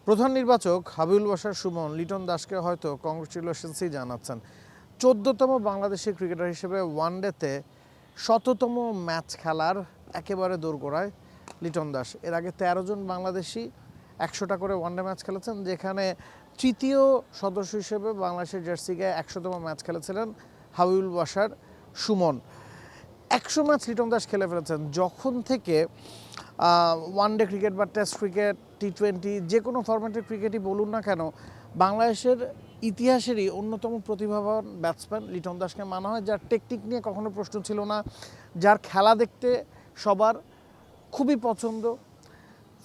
প্রধান নির্বাচক হাবিবুল বাশার সুমন লিটন দাসকে হয়তো কংগ্রেচুলেশনসই জানাচ্ছেন। 14তম বাংলাদেশি ক্রিকেটার হিসেবে ওয়ানডেতে 100তম ম্যাচ খেলার একেবারে দোরগোড়ায় লিটন দাস। এর আগে 13 জন বাংলাদেশি 100টা করে ওয়ানডে ম্যাচ খেলেছেন, যেখানে তৃতীয় সদস্য হিসেবে বাংলাদেশের জার্সি গায়ে 100তম ম্যাচ খেলেছিলেন হাবিবুল বাশার সুমন। 100 ম্যাচ লিটন দাস খেলে ফেলেছেন। যখন থেকে ওয়ানডে ক্রিকেট বা টেস্ট ক্রিকেট, টি20 যে কোনো ফরম্যাটের ক্রিকেটই বলুন না কেন, বাংলাদেশের ইতিহাসেরই অন্যতম প্রতিভাবান ব্যাটসম্যান লিটন দাসকে মানা হয়, যার টেকনিক নিয়ে কখনো প্রশ্ন ছিল না, যার খেলা দেখতে সবার খুবই পছন্দ,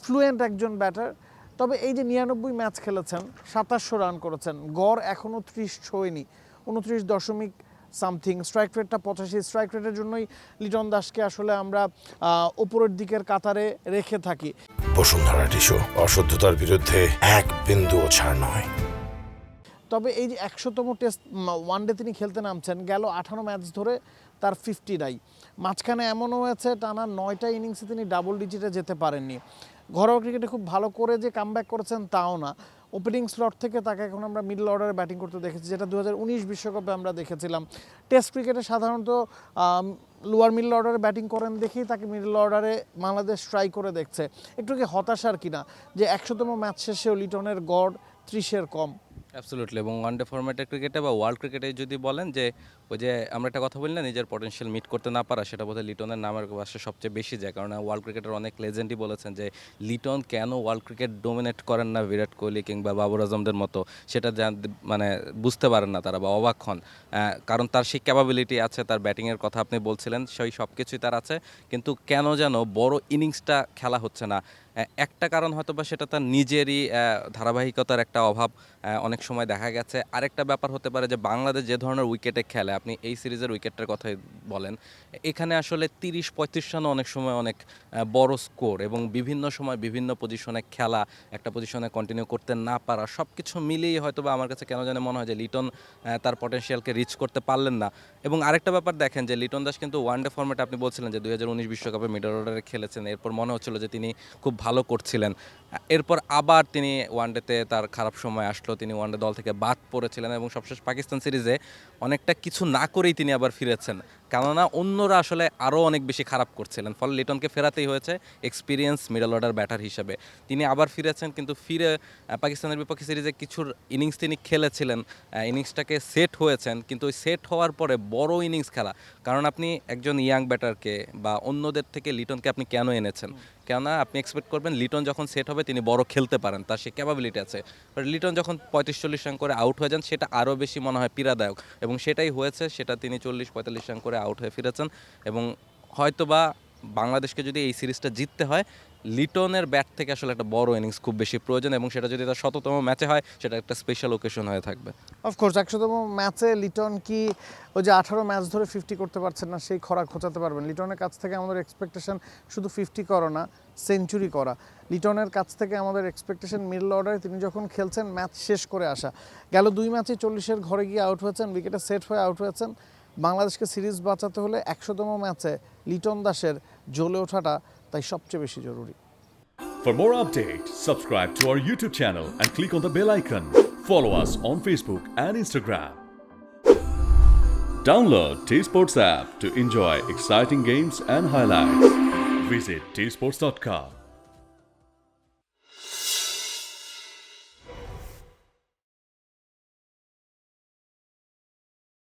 ফ্লুয়েন্ট একজন ব্যাটার। তবে এই যে 99 ম্যাচ খেলেছেন, 2700 রান করেছেন, গড় এখনও 30 ছোঁয়নি, 29 দশমিক সামথিং, স্ট্রাইক রেটটা 85। স্ট্রাইক রেটের জন্যই লিটন দাসকে আসলে আমরা উপরের দিকের কাতারে রেখে থাকি। বসুন্ধরা টিস্যু, অশুদ্ধতার বিরুদ্ধে এক বিন্দুও ছাড় নয়। তবে এই যে 100তম টেস্ট ওয়ানডে তিনি খেলতে নামছেন, গেল 18 ম্যাচ ধরে তার 50 নাই। মাঝখানে এমনও হয়েছে টানা 9টা ইনিংসে তিনি ডাবল ডিজিটে যেতে পারেননি। ঘরোয়া ক্রিকেটে খুব ভালো করে যে কামব্যাক করেছেন তাও না। ওপেনিং স্লট থেকে তাকে এখন আমরা মিডল অর্ডারে ব্যাটিং করতে দেখেছি, যেটা 2019 বিশ্বকাপে আমরা দেখেছিলাম। টেস্ট ক্রিকেটে সাধারণত লোয়ার মিডল অর্ডারে ব্যাটিং করেন দেখেই তাকে মিডল অর্ডারে বাংলাদেশ ট্রাই করে দেখছে। একটু কি হতাশার কিনা যে 100তম ম্যাচ শেষেও লিটনের গড় 30-এর কম? অ্যাবসলিউটলি। এবং ওয়ানডে ফরম্যাটের ক্রিকেটে বা ওয়ার্ল্ড ক্রিকেটে যদি বলেন যে ওই যে আমরা একটা কথা বলি না, নিজের পটেনশিয়াল মিট করতে না পারা, সেটা বোধহয় লিটনের নামের পাশে সবচেয়ে বেশি যায়। কারণ ওয়ার্ল্ড ক্রিকেটের অনেক লেজেন্ডই বলেছেন যে লিটন কেন ওয়ার্ল্ড ক্রিকেট ডোমিনেট করেন না বিরাট কোহলি কিংবা বাবর আজমদের মতো, সেটা মানে বুঝতে পারেন না তারা বা অবাক হন। কারণ তার সেই ক্যাপাবিলিটি আছে, তার ব্যাটিংয়ের কথা আপনি বলছিলেন, সেই সব কিছুই তার আছে, কিন্তু কেন যেন বড় ইনিংসটা খেলা হচ্ছে না। একটা কারণ হয়তো বা সেটা তার নিজেরই ধারাবাহিকতার একটা অভাব অনেক সময় দেখা গেছে। আরেকটা ব্যাপার হতে পারে যে বাংলাদেশ যে ধরনের উইকেটে খেলে, আপনি এই সিরিজের উইকেটটার কথাই বলেন, এখানে আসলে 30-35 রানও অনেক সময় অনেক বড় স্কোর, এবং বিভিন্ন সময় বিভিন্ন পজিশনে খেলা, একটা পজিশনে কন্টিনিউ করতে না পারা, সব কিছু মিলিয়ে হয়তো বা আমার কাছে কেন জানে মনে হয় যে লিটন তার পটেনশিয়ালকে রিচ করতে পারলেন না। এবং আরেকটা ব্যাপার দেখেন যে লিটন দাস কিন্তু ওয়ানডে ফরম্যাটে, আপনি বলছিলেন যে 2019 বিশ্বকাপে মিডল অর্ডারে খেলেছেন, এরপর মনে হচ্ছিল যে তিনি খুব ভালো করছিলেন। এরপর আবার তিনি ওয়ানডেতে তার খারাপ সময় আসলো, তিনি ওয়ানডে দল থেকে বাদ পড়েছিলেন, এবং সবশেষ পাকিস্তান সিরিজে অনেকটা কিছু না করেই তিনি আবার ফিরেছেন, কেননা অন্যরা আসলে আরও অনেক বেশি খারাপ করছিলেন। ফলে লিটনকে ফেরাতেই হয়েছে এক্সপিরিয়েন্স মিডল অর্ডার ব্যাটার হিসেবে। তিনি আবার ফিরেছেন, কিন্তু ফিরে পাকিস্তানের বিপক্ষে সিরিজে কিছুর ইনিংস তিনি খেলেছিলেন, ইনিংসটাকে সেট হয়েছেন, কিন্তু ওই সেট হওয়ার পরে বড় ইনিংস খেলা, কারণ আপনি একজন ইয়াং ব্যাটারকে বা অন্যদের থেকে লিটনকে আপনি কেন এনেছেন? কেননা আপনি এক্সপেক্ট করবেন লিটন যখন সেট হবে তিনি বড় খেলতে পারেন, তার সে ক্যাপাবিলিটি আছে। বাট লিটন যখন 35-40 রান করে আউট হয়ে যান, সেটা আরও বেশি মনে হয় পীড়াদায়ক, এবং সেটাই হয়েছে। সেটা তিনি 40-45 রান করে আউট হয়ে ফিরেছেন। এবং হয়তোবা বাংলাদেশকে যদি এই সিরিজটা জিততে হয়, লিটনের ব্যাট থেকে আসলে একটা বড় ইনিংস খুব বেশি প্রয়োজন, এবং সেটা যদি তার 100তম ম্যাচে হয়, সেটা একটা স্পেশাল ওকেশন হয়ে থাকবে। অফকোর্স 100তম ম্যাচে লিটন কি ওই যে 18 ম্যাচ ধরে 50 করতে পারছেন না, সেই খরা খোঁচাতে পারবেন? লিটনের কাছ থেকে আমাদের এক্সপেকটেশন শুধু 50 করা না, সেঞ্চুরি করা। লিটনের কাছ থেকে আমাদের এক্সপেকটেশন মিডল অর্ডারে তিনি যখন খেলছেন ম্যাচ শেষ করে আসা। গেল 2 ম্যাচে 40-এর ঘরে গিয়ে আউট হয়েছেন, উইকেটে সেট হয়ে আউট হয়েছেন। বাংলাদেশকে সিরিজ বাঁচাতে হলে 100তম ম্যাচে লিটন দাসের জ্বলে ওঠাটা তাই সবচেয়ে বেশি জরুরি। For more updates, subscribe to our YouTube channel and click on the bell icon. Follow us on Facebook and Instagram. Download T-Sports app to enjoy exciting games and highlights. Visit tsports.com.